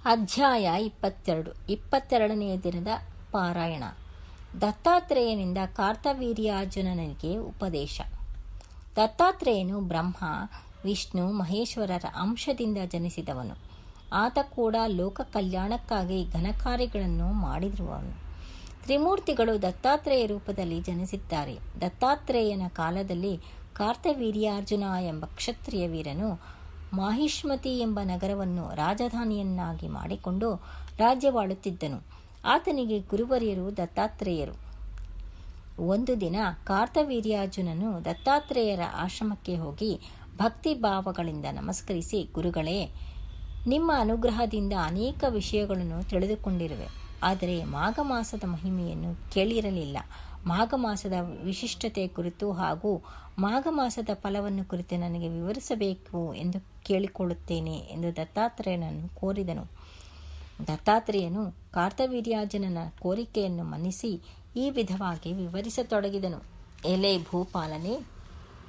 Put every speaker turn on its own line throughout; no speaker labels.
ಅಧ್ಯಾಯ 22ನೆಯ ದಿನದ ಪಾರಾಯಣ. ದತ್ತಾತ್ರೇಯನಿಂದ ಕಾರ್ತವೀರ್ಯಾರ್ಜುನನಿಗೆ ಉಪದೇಶ. ದತ್ತಾತ್ರೇಯನು ಬ್ರಹ್ಮ, ವಿಷ್ಣು, ಮಹೇಶ್ವರರ ಅಂಶದಿಂದ ಜನಿಸಿದವನು. ಆತ ಕೂಡ ಲೋಕ ಕಲ್ಯಾಣಕ್ಕಾಗಿ ಘನಕಾರ್ಯಗಳನ್ನು ಮಾಡಿರುವವನು. ತ್ರಿಮೂರ್ತಿಗಳು ದತ್ತಾತ್ರೇಯ ರೂಪದಲ್ಲಿ ಜನಿಸಿದ್ದಾರೆ. ದತ್ತಾತ್ರೇಯನ ಕಾಲದಲ್ಲಿ ಕಾರ್ತವೀರ್ಯಾರ್ಜುನ ಎಂಬ ಕ್ಷತ್ರಿಯ ವೀರನು ಮಾಹಿಷ್ಮತಿ ಎಂಬ ನಗರವನ್ನು ರಾಜಧಾನಿಯನ್ನಾಗಿ ಮಾಡಿಕೊಂಡು ರಾಜ್ಯವಾಳುತ್ತಿದ್ದನು. ಆತನಿಗೆ ಗುರುವರಿಯರು ದತ್ತಾತ್ರೇಯರು. ಒಂದು ದಿನ ಕಾರ್ತವೀರ್ಯಾರ್ಜುನನು ದತ್ತಾತ್ರೇಯರ ಆಶ್ರಮಕ್ಕೆ ಹೋಗಿ ಭಕ್ತಿ ಭಾವಗಳಿಂದ ನಮಸ್ಕರಿಸಿ, ಗುರುಗಳೇ, ನಿಮ್ಮ ಅನುಗ್ರಹದಿಂದ ಅನೇಕ ವಿಷಯಗಳನ್ನು ತಿಳಿದುಕೊಂಡಿರುವೆ. ಆದರೆ ಮಾಘ ಮಾಸದ ಮಹಿಮೆಯನ್ನು ಕೇಳಿರಲಿಲ್ಲ. ಮಾಘ ಮಾಸದ ವಿಶಿಷ್ಟತೆ ಕುರಿತು ಹಾಗೂ ಮಾಘ ಮಾಸದ ಫಲವನ್ನು ಕುರಿತು ನನಗೆ ವಿವರಿಸಬೇಕು ಎಂದು ಕೇಳಿಕೊಳ್ಳುತ್ತೇನೆ ಎಂದು ದತ್ತಾತ್ರೇಯನನ್ನು ಕೋರಿದನು. ದತ್ತಾತ್ರೇಯನು ಕಾರ್ತವೀರ್ಯಾರ್ಜುನನ ಕೋರಿಕೆಯನ್ನು ಮನ್ನಿಸಿ ಈ ವಿಧವಾಗಿ ವಿವರಿಸತೊಡಗಿದನು. ಎಲೆ ಭೂಪಾಲನೆ,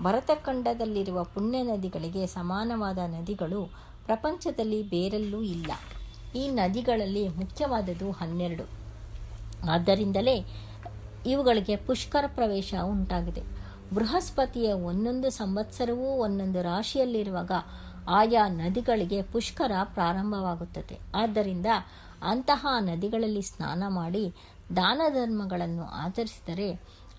ಭರತಖಂಡದಲ್ಲಿರುವ ಪುಣ್ಯ ನದಿಗಳಿಗೆ ಸಮಾನವಾದ ನದಿಗಳು ಪ್ರಪಂಚದಲ್ಲಿ ಬೇರೆಲ್ಲೂ ಇಲ್ಲ. ಈ ನದಿಗಳಲ್ಲಿ ಮುಖ್ಯವಾದದ್ದು 12. ಆದ್ದರಿಂದಲೇ ಇವುಗಳಿಗೆ ಪುಷ್ಕರ ಪ್ರವೇಶ ಉಂಟಾಗಿದೆ. ಬೃಹಸ್ಪತಿಯ ಒಂದೊಂದು ಸಂವತ್ಸರವೂ ಒಂದೊಂದು ರಾಶಿಯಲ್ಲಿರುವಾಗ ಆಯಾ ನದಿಗಳಿಗೆ ಪುಷ್ಕರ ಪ್ರಾರಂಭವಾಗುತ್ತದೆ. ಆದ್ದರಿಂದ ಅಂತಹ ನದಿಗಳಲ್ಲಿ ಸ್ನಾನ ಮಾಡಿ ದಾನ ಧರ್ಮಗಳನ್ನು ಆಚರಿಸಿದರೆ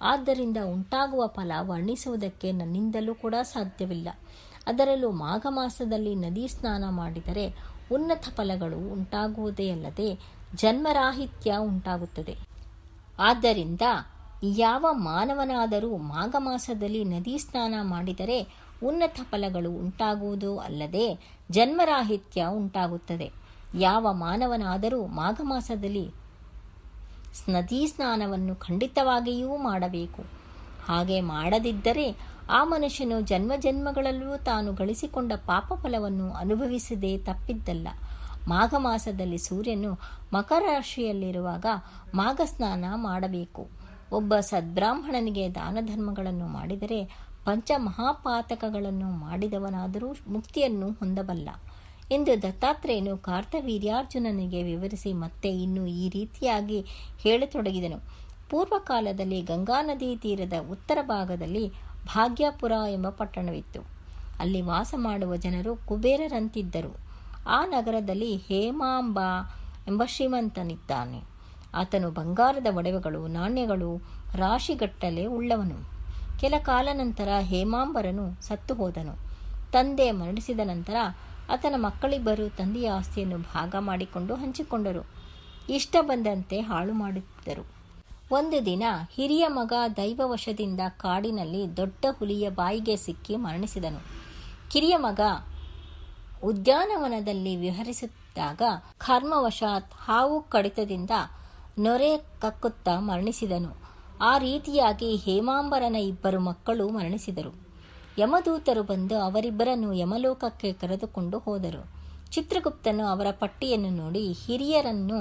ಆದ್ದರಿಂದ ಉಂಟಾಗುವ ಫಲ ವರ್ಣಿಸುವುದಕ್ಕೆ ನನ್ನಿಂದಲೂ ಕೂಡ ಸಾಧ್ಯವಿಲ್ಲ. ಅದರಲ್ಲೂ ಮಾಘ ಮಾಸದಲ್ಲಿ ನದಿ ಸ್ನಾನ ಮಾಡಿದರೆ ಉನ್ನತ ಫಲಗಳು ಉಂಟಾಗುವುದೇ ಅಲ್ಲದೆ ಜನ್ಮರಾಹಿತ್ಯ ಉಂಟಾಗುತ್ತದೆ. ಆದ್ದರಿಂದ ಯಾವ ಮಾನವನಾದರೂ ಮಾಘ ಮಾಸದಲ್ಲಿ ನದಿ ಸ್ನಾನ ಮಾಡಿದರೆ ಉನ್ನತ ಫಲಗಳು ಉಂಟಾಗುವುದೂ ಅಲ್ಲದೆ ಜನ್ಮರಾಹಿತ್ಯ ಉಂಟಾಗುತ್ತದೆ. ಯಾವ ಮಾನವನಾದರೂ ಮಾಘ ಮಾಸದಲ್ಲಿ ನದಿ ಸ್ನಾನವನ್ನು ಖಂಡಿತವಾಗಿಯೂ ಮಾಡಬೇಕು. ಹಾಗೆ ಮಾಡದಿದ್ದರೆ ಆ ಮನುಷ್ಯನು ಜನ್ಮ ಜನ್ಮಗಳಲ್ಲೂ ತಾನು ಗಳಿಸಿಕೊಂಡ ಪಾಪ ಫಲವನ್ನು ಅನುಭವಿಸದೆ ತಪ್ಪಿದ್ದಲ್ಲ. ಮಾಘ ಮಾಸದಲ್ಲಿ ಸೂರ್ಯನು ಮಕರ ರಾಶಿಯಲ್ಲಿರುವಾಗ ಮಾಘ ಸ್ನಾನ ಮಾಡಬೇಕು. ಒಬ್ಬ ಸದ್ಬ್ರಾಹ್ಮಣನಿಗೆ ದಾನ ಧರ್ಮಗಳನ್ನು ಮಾಡಿದರೆ ಪಂಚ ಮಹಾಪಾತಕಗಳನ್ನು ಮಾಡಿದವನಾದರೂ ಮುಕ್ತಿಯನ್ನು ಹೊಂದಬಲ್ಲ ಎಂದು ದತ್ತಾತ್ರೇಯನು ಕಾರ್ತವೀರ್ಯಾರ್ಜುನನಿಗೆ ವಿವರಿಸಿ ಮತ್ತೆ ಇನ್ನೂ ಈ ರೀತಿಯಾಗಿ ಹೇಳತೊಡಗಿದನು. ಪೂರ್ವಕಾಲದಲ್ಲಿ ಗಂಗಾ ನದಿ ತೀರದ ಉತ್ತರ ಭಾಗದಲ್ಲಿ ಭಾಗ್ಯಪುರ ಎಂಬ ಪಟ್ಟಣವಿತ್ತು. ಅಲ್ಲಿ ವಾಸ ಮಾಡುವ ಜನರು ಕುಬೇರರಂತಿದ್ದರು. ಆ ನಗರದಲ್ಲಿ ಹೇಮಾಂಬ ಎಂಬ ಶ್ರೀಮಂತನಿದ್ದಾನೆ. ಆತನು ಬಂಗಾರದ ಒಡವೆಗಳು, ನಾಣ್ಯಗಳು ರಾಶಿಗಟ್ಟಲೆ ಉಳ್ಳವನು. ಕೆಲ ಕಾಲ ನಂತರ ಹೇಮಾಂಬರನು ಸತ್ತು ಹೋದನು. ತಂದೆ ಮರಣಿಸಿದ ನಂತರ ಆತನ ಮಕ್ಕಳಿಬ್ಬರು ತಂದೆಯ ಆಸ್ತಿಯನ್ನು ಭಾಗ ಮಾಡಿಕೊಂಡು ಹಂಚಿಕೊಂಡರು. ಇಷ್ಟ ಬಂದಂತೆ ಹಾಳು ಮಾಡುತ್ತಿದ್ದರು. ಒಂದು ದಿನ ಹಿರಿಯ ಮಗ ದೈವವಶದಿಂದ ಕಾಡಿನಲ್ಲಿ ದೊಡ್ಡ ಹುಲಿಯ ಬಾಯಿಗೆ ಸಿಕ್ಕಿ ಮರಣಿಸಿದನು. ಕಿರಿಯ ಮಗ ಉದ್ಯಾನವನದಲ್ಲಿ ವಿಹರಿಸುತ್ತಿದ್ದಾಗ ಕರ್ಮವಶಾತ್ ಹಾವು ಕಡಿತದಿಂದ ನೊರೆ ಕಕ್ಕುತ್ತಾ ಮರಣಿಸಿದನು. ಆ ರೀತಿಯಾಗಿ ಹೇಮಾಂಬರನ ಇಬ್ಬರು ಮಕ್ಕಳು ಮರಣಿಸಿದರು. ಯಮದೂತರು ಬಂದು ಅವರಿಬ್ಬರನ್ನು ಯಮಲೋಕಕ್ಕೆ ಕರೆದುಕೊಂಡು ಹೋದರು. ಚಿತ್ರಗುಪ್ತನು ಅವರ ಪಟ್ಟಿಯನ್ನು ನೋಡಿ ಹಿರಿಯರನ್ನು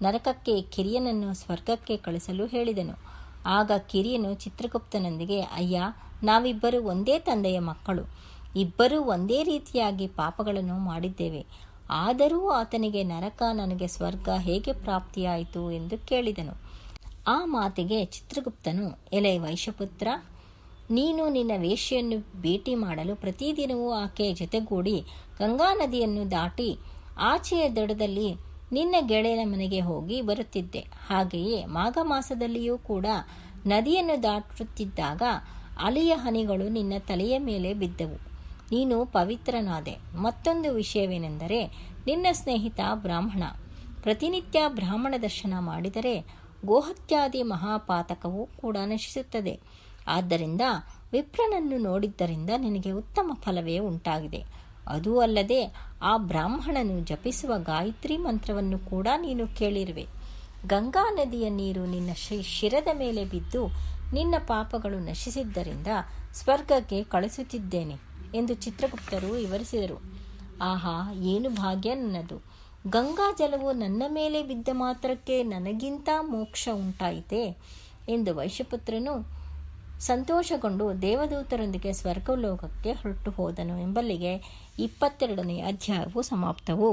ನರಕಕ್ಕೆ, ಕಿರಿಯನನ್ನು ಸ್ವರ್ಗಕ್ಕೆ ಕಳಿಸಲು ಹೇಳಿದನು. ಆಗ ಕಿರಿಯನು ಚಿತ್ರಗುಪ್ತನೊಂದಿಗೆ, ಅಯ್ಯ, ನಾವಿಬ್ಬರು ಒಂದೇ ತಂದೆಯ ಮಕ್ಕಳು, ಇಬ್ಬರೂ ಒಂದೇ ರೀತಿಯಾಗಿ ಪಾಪಗಳನ್ನು ಮಾಡಿದ್ದೇವೆ. ಆದರೂ ಆತನಿಗೆ ನರಕ, ನನಗೆ ಸ್ವರ್ಗ ಹೇಗೆ ಪ್ರಾಪ್ತಿಯಾಯಿತು ಎಂದು ಕೇಳಿದನು. ಆ ಮಾತಿಗೆ ಚಿತ್ರಗುಪ್ತನು, ಎಲೆ ವೈಶ್ಯಪುತ್ರ, ನೀನು ನಿನ್ನ ವೇಶ್ಯೆಯನ್ನು ಭೇಟಿ ಮಾಡಲು ಪ್ರತಿದಿನವೂ ಆಕೆಯ ಜೊತೆಗೂಡಿ ಗಂಗಾ ನದಿಯನ್ನು ದಾಟಿ ಆಚೆಯ ದಡದಲ್ಲಿ ನಿನ್ನ ಗೆಳೆಯನ ಮನೆಗೆ ಹೋಗಿ ಬರುತ್ತಿದ್ದೆ. ಹಾಗೆಯೇ ಮಾಘ ಮಾಸದಲ್ಲಿಯೂ ಕೂಡ ನದಿಯನ್ನು ದಾಟುತ್ತಿದ್ದಾಗ ಅಲೆಯ ಹನಿಗಳು ನಿನ್ನ ತಲೆಯ ಮೇಲೆ ಬಿದ್ದವು. ನೀನು ಪವಿತ್ರನಾದೆ. ಮತ್ತೊಂದು ವಿಷಯವೇನೆಂದರೆ ನಿನ್ನ ಸ್ನೇಹಿತ ಬ್ರಾಹ್ಮಣ. ಪ್ರತಿನಿತ್ಯ ಬ್ರಾಹ್ಮಣ ದರ್ಶನ ಮಾಡಿದರೆ ಗೋಹತ್ಯಾದಿ ಮಹಾಪಾತಕವೂ ಕೂಡ ನಶಿಸುತ್ತದೆ. ಆದ್ದರಿಂದ ವಿಪ್ರನನ್ನು ನೋಡಿದ್ದರಿಂದ ನಿನಗೆ ಉತ್ತಮ ಫಲವೇ ಉಂಟಾಗಿದೆ. ಅದೂ ಅಲ್ಲದೆ ಆ ಬ್ರಾಹ್ಮಣನು ಜಪಿಸುವ ಗಾಯತ್ರಿ ಮಂತ್ರವನ್ನು ಕೂಡ ನೀನು ಕೇಳಿರುವೆ. ಗಂಗಾ ನದಿಯ ನೀರು ನಿನ್ನ ಶಿರದ ಮೇಲೆ ಬಿದ್ದು ನಿನ್ನ ಪಾಪಗಳು ನಶಿಸಿದ್ದರಿಂದ ಸ್ವರ್ಗಕ್ಕೆ ಕಳಿಸುತ್ತಿದ್ದೇನೆ ಎಂದು ಚಿತ್ರಗುಪ್ತರು ವಿವರಿಸಿದರು. ಆಹಾ, ಏನು ಭಾಗ್ಯ ನನ್ನದು! ಗಂಗಾ ಜಲವು ನನ್ನ ಮೇಲೆ ಬಿದ್ದ ಮಾತ್ರಕ್ಕೆ ನನಗಿಂತ ಮೋಕ್ಷ ಉಂಟಾಯಿತೆ ಎಂದು ವೈಶ್ಯಪುತ್ರನು ಸಂತೋಷಗೊಂಡು ದೇವದೂತರೊಂದಿಗೆ ಸ್ವರ್ಗಲೋಕಕ್ಕೆ ಹೊರಟು ಹೋದನು ಎಂಬಲ್ಲಿಗೆ 22ನೇ ಅಧ್ಯಾಯವು ಸಮಾಪ್ತವು.